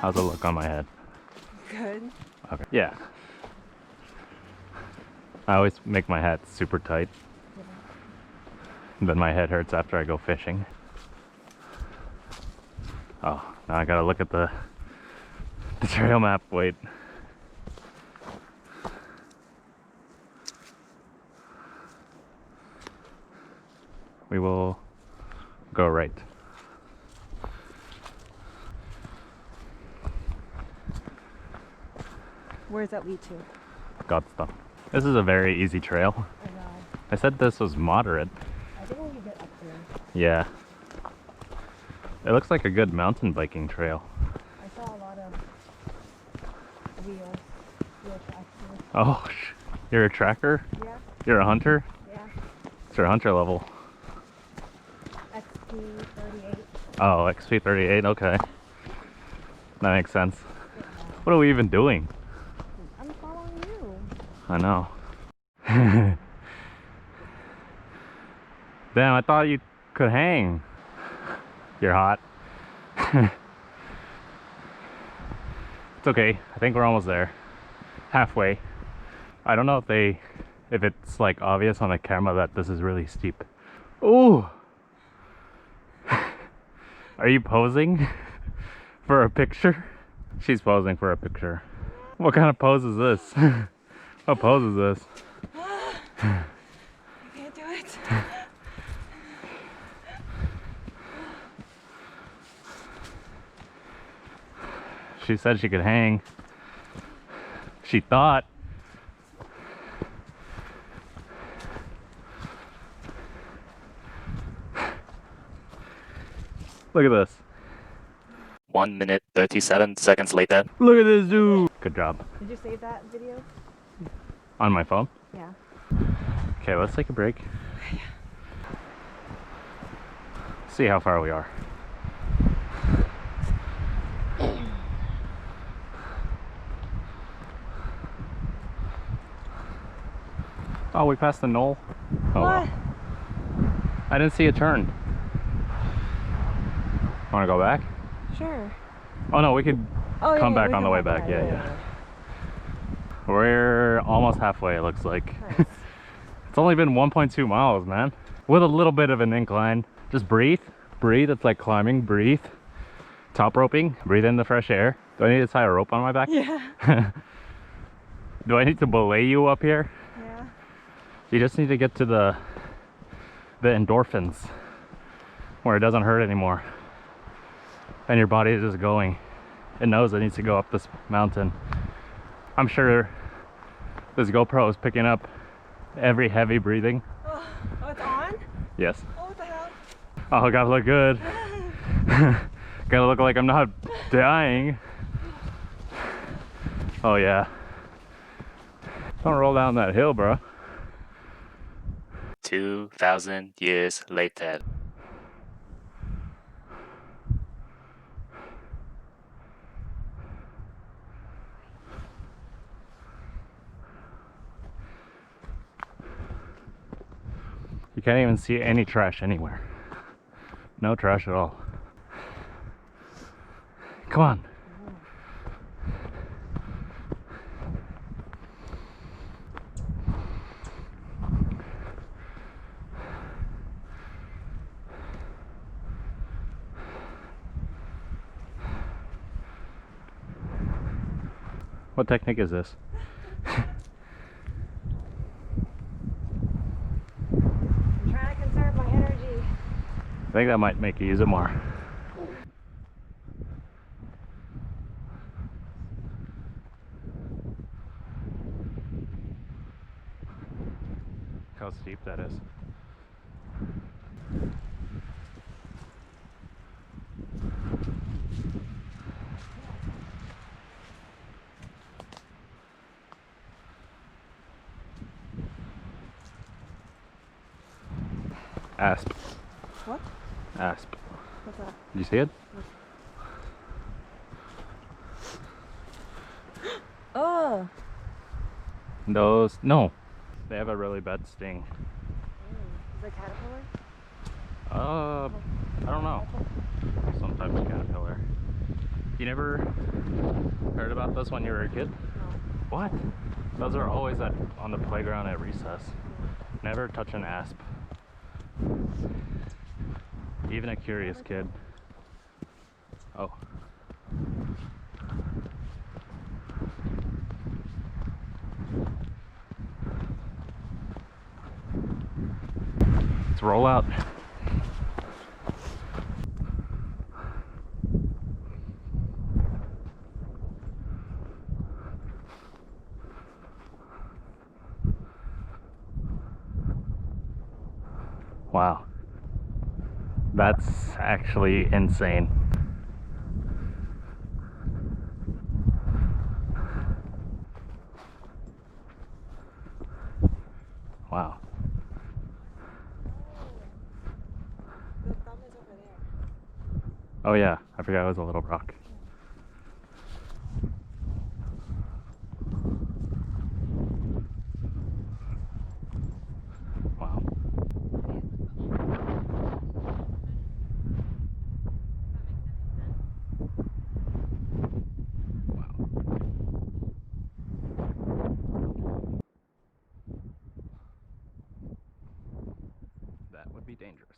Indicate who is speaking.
Speaker 1: How's it look on my head?
Speaker 2: Good.
Speaker 1: Okay. Yeah. I always make my hat super tight. Then my head hurts after I go fishing. Oh, now I gotta look at the trail map. Wait. We will go right.
Speaker 2: Where does that lead to?
Speaker 1: Godstone. This is a very easy trail.
Speaker 2: I know.
Speaker 1: I said this was moderate.
Speaker 2: I think when you get up there.
Speaker 1: Yeah. It looks like a good mountain biking trail.
Speaker 2: I saw a lot of wheel tracks.
Speaker 1: Oh, you're a tracker?
Speaker 2: Yeah.
Speaker 1: You're a hunter?
Speaker 2: Yeah.
Speaker 1: It's your hunter level.
Speaker 2: XP38.
Speaker 1: Oh, XP38, okay. That makes sense.
Speaker 2: Yeah.
Speaker 1: What are we even doing?
Speaker 2: I'm following you.
Speaker 1: I know. Damn, I thought you could hang. You're hot. It's okay. I think we're almost there. Halfway. I don't know if it's like obvious on the camera that this is really steep. Ooh! Are you posing for a picture? She's posing for a picture. What kind of pose is this? What pose is this?
Speaker 2: I can't do it.
Speaker 1: She said she could hang. She thought. Look at this.
Speaker 3: 1 minute 37 seconds later.
Speaker 1: Look at this dude. Good job.
Speaker 2: Did you save that video?
Speaker 1: On my phone?
Speaker 2: Yeah.
Speaker 1: Okay, let's take a break. See how far we are. Oh, we passed the knoll. Oh,
Speaker 2: What?
Speaker 1: well. I didn't see a turn. Want to go back?
Speaker 2: Sure.
Speaker 1: Oh no, we could come back on the way back. Yeah. We're almost halfway, it looks like.
Speaker 2: Nice.
Speaker 1: It's only been 1.2 miles, man. With a little bit of an incline. Just breathe. Breathe. It's like climbing. Breathe. Top roping. Breathe in the fresh air. Do I need to tie a rope on my back?
Speaker 2: Yeah.
Speaker 1: Do I need to belay you up here?
Speaker 2: Yeah.
Speaker 1: You just need to get to the endorphins where it doesn't hurt anymore. And your body is just going. It knows it needs to go up this mountain. I'm sure this GoPro is picking up every heavy breathing.
Speaker 2: Oh, it's on?
Speaker 1: Yes.
Speaker 2: Oh, what the hell?
Speaker 1: Oh, gotta look good. Gotta look like I'm not dying. Oh yeah. Don't roll down that hill, bro.
Speaker 3: 2,000 years later.
Speaker 1: You can't even see any trash anywhere. No trash at all. Come on. What technique is this?
Speaker 2: I'm trying to conserve my energy.
Speaker 1: I think that might make you use it more. How steep that is. Asp.
Speaker 2: What?
Speaker 1: Asp.
Speaker 2: What's that?
Speaker 1: Did you see it?
Speaker 2: Oh.
Speaker 1: Those, no. They have a really bad sting.
Speaker 2: Is it a caterpillar?
Speaker 1: I don't know. Some type of caterpillar. You never heard about this when you were a kid?
Speaker 2: No.
Speaker 1: What? Those are always on the playground at recess. Never touch an asp. Even a curious kid. Oh. Let's roll out. Wow. That's actually insane. Wow.
Speaker 2: The thumb is over there.
Speaker 1: Oh yeah, I forgot it was a little rock. Wow. That would be dangerous.